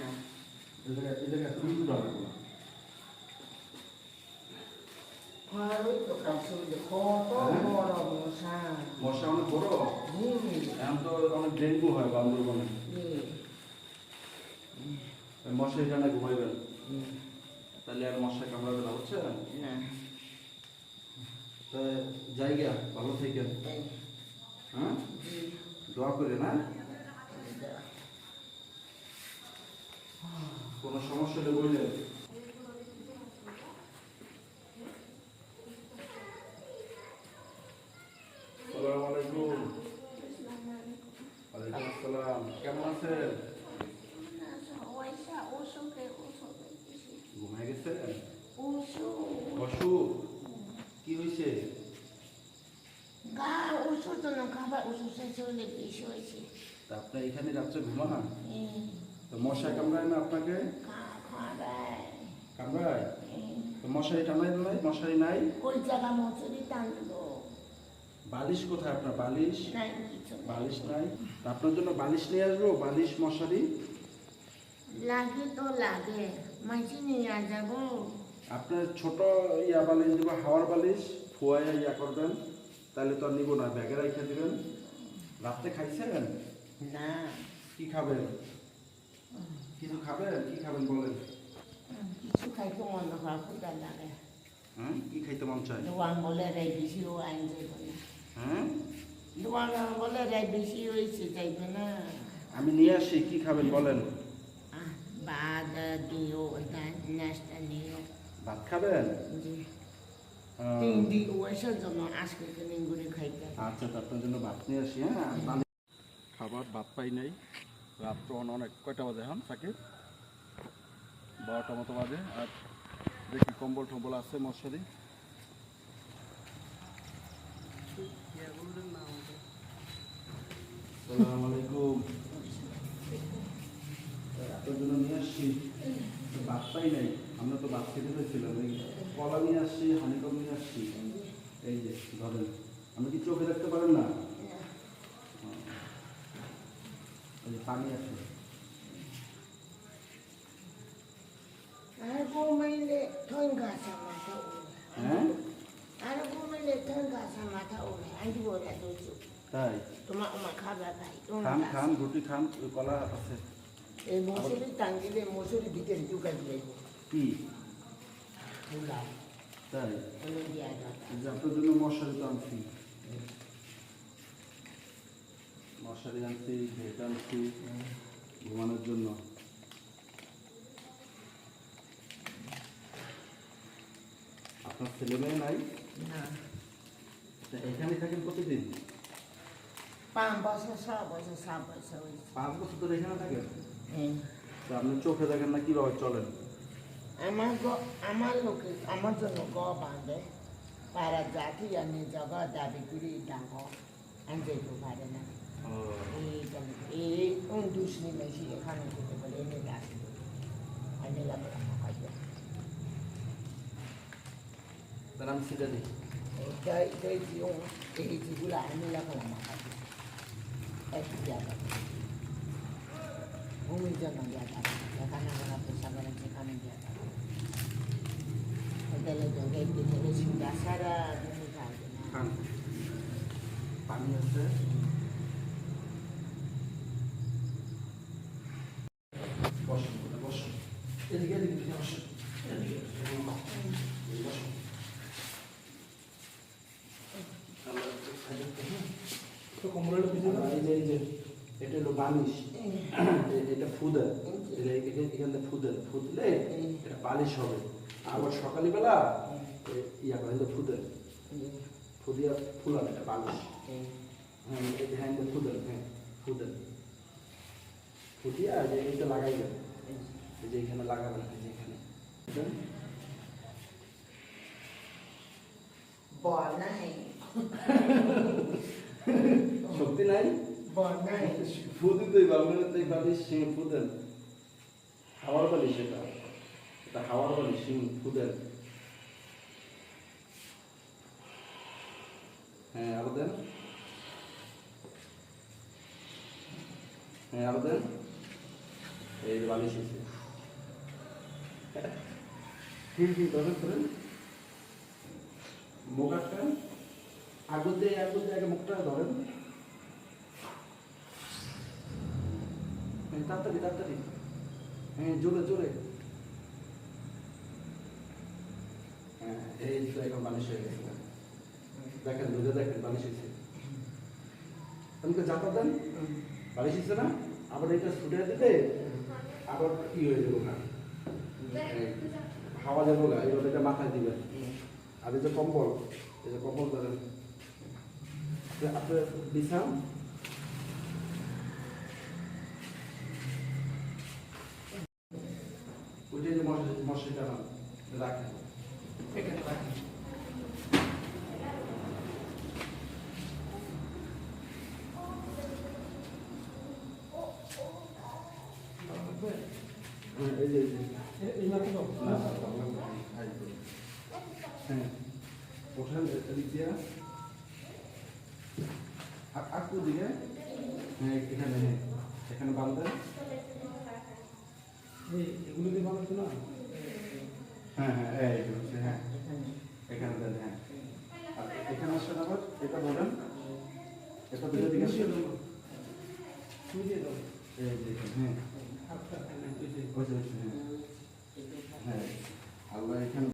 না এই জায়গায় তুমি ধরো না। আর ওই তো কাছে কত বড় মশা। মশা অনেক বড়। এখন তো অনেক ডেঙ্গু হয় বান্দরবনে। মশা এখানে ঘুমাইবেন, তাহলে আর মশা কামড়াবে না, বুঝছেন? না তা জায়গা ভালো থাকেন, হ্যাঁ, দোয়া করে না। কোনো সমস্যা হলে বললেন। আসসালামু আলাইকুম। ওয়ালাইকুম আসসালাম। কেমন আছেন? ঘুমায় গেছেন? অসুখ কি হয়েছে? গা ওষুধ না খাবার ওষুধ চলে বেশি হয়েছে। তা আপনি এখানে রাত্রে ঘুমান? তো মশা কামড়ায় না আপনাকে? কামড়ায়? তো মশারি টানাই নাই? মশারি নাই? ওই জায়গা মশারি টানলো। বালিশ কোথায় আপনার? বালিশ নাই, বালিশ নাই। তা আপনার জন্য বালিশ নিয়ে আসবো, বালিশ মশারি। লাগে তো লাগে, মাঝে নিয়ে যাবো। আপনার ছোট ইয়া বালিশ দেবো, হাওয়ার বালিশ, ফুয়ায় ইয়া করবেন, তাহলে তো আর নিবো না, ব্যাগে রেখে দিবেন। রাত্রে খাইছেন? না। কি খাবেন? কিছু খাবেন? কি খাবেন বলেন? কিছু খাইতে মন হয়, ক্ষুধা লাগে। হ্যাঁ, কি খাইতে মন চায়? দোয়ান বলে রাই বেশি ও আইন যাইবে না। হ্যাঁ, দোয়ান বলে রাই বেশি হয়েছে, যাইবে না। আমি নিয়ে আসি, কি খাবেন বলেন? ভাত দিও, নাস্তা নিও। ভাত খাবেন? জি। তিন দিন ওইসব জন্য আজকে দিন করে খাইতে। আচ্ছা, তো আপনার জন্য ভাত নিয়ে আসি। হ্যাঁ, খাবার ভাত পাই নাই, রাত্র অনেক। কয়টা বাজে এখন সাকিব? 12টা মতো বাজে। আর দেখি কম্বল টম্বল আছে, মশারি। আসসালামু আলাইকুম। আপনার জন্য নিয়ে আসছি, ভাত পাই নাই, আমরা তো ভাত খেতে পেয়েছিলাম। এই কলা নিয়ে আসছি, হানিকম নিয়ে আসছি। এই যে ধরেন, আপনি কি চোখে দেখতে পারেন না? এই যে পানি আছে। আর ঘুমাইলে ঠঙ্গা মাথা ওড়ে। হ্যাঁ, আর ঘুমাইলে ঠঙ্গা মাথা ওড়ে। আইটি বলে দইছো। তাই? তোমার আমার খাবার ভাই। খান খান, রুটি খান, ওই কলা আছে। এই মশুরি টাঙ্গিলে মশুরি ভিতরে ঢুকাই দিলে কি ফুলা তাই? হলে দিয়া যাবে। এই যে আপনার জন্য মশারি তো আনছি, মশারি আনছি, ভেট আনছি ঘুমানোর জন্য। আপনার ছেলে মেয়ে নাই? না। এখানে থাকেন কতদিন? 5 বছর 6 বছর 7 বছর হয়েছে। 5 বছর ধরে এখানে থাকেন? হ্যাঁ। তা আপনি চোখে দেখেন না, কিভাবে চলেন? আমার লোকে আমার জন্য গ বাঁধে পাড়া জাতি আমি জগা দাবি করি ডাঙ্গ আনজাইতে পারে না। এই দুষ্ণি মেশি এখানে যেতে বলে এনে রাখি এনে লাগবে খাইতে। তার আমি সেটা দিই। এই যেগুলো এনে লাগলাম খাইতে একটু জায়গা ভূমির জন্য জায়গা এখানে আমরা পেশা করে সেখানে জায়গা দিলে তো গেটে থেকে সুন্দর সারা দিন থাকবে না। খান, পানি আছে। বসুন বসুন, এদিকে এদিকে বসুন, এদিকে বসুন। তো কম্বলটা পিছনে, এই যে এটা হলো বালিশ, এটা ফুদার, এখান থেকে ফুদলে এটা বালিশ হবে। আবার সকালবেলা ইয়া করে ফুদার ফুদিয়া ফুলান, এটা বালিশ। হ্যাঁ, হ্যাঁ ফুদার, হ্যাঁ ফুদার ফুদিয়া যে এটা লাগাইবেন, এই যে এখানে লাগাবেন, এই যে এখানে বনাই শক্তি নাই, বনাই ফুদি তো বাংলা তো বালিশ সিং ফুদেন, হাওয়ার বালিশ, এটা হাওয়ার বালিশ সিং ফুদেন। হ্যাঁ আরো দেন, হ্যাঁ আরো দেন। এই যে বালিশ হয়েছে। ঠিক ধরেন মুখ একটা আগুন দিয়ে আগে মুখটা ধরেন। তাড়াতাড়ি হ্যাঁ, জোরে হ্যাঁ, এই তো এখন বালিশ হয়ে গেছে। দেখেন দুধে দেখেন বালিশ হয়েছে। আমাকে জাপা দেন, বালিশ হয়েছে না? আবার এটা ছুটে দিলে আবার কি হয়ে যাবো না, হাওয়া যাবো না, এবার এটা মাথায় দিবেন। আর এই যে কম্বল ধরেন আপনার বিছান, ওইটা যে মশারি টানান রাখেন, এখানে রাখেন। এই যে হ্যাঁ, ওঠান এদিক দিয়া আকু দিকে, হ্যাঁ এখানে বাঁধবেন। এগুলো দিয়ে বানাচ্ছ না? হ্যাঁ এখানে দেন। হ্যাঁ, আর এখানে আসেন, আবার এটা ধরেন, এটা দুটো দিকে আসেন। হ্যাঁ হ্যাঁ, আল্লাহ এখানে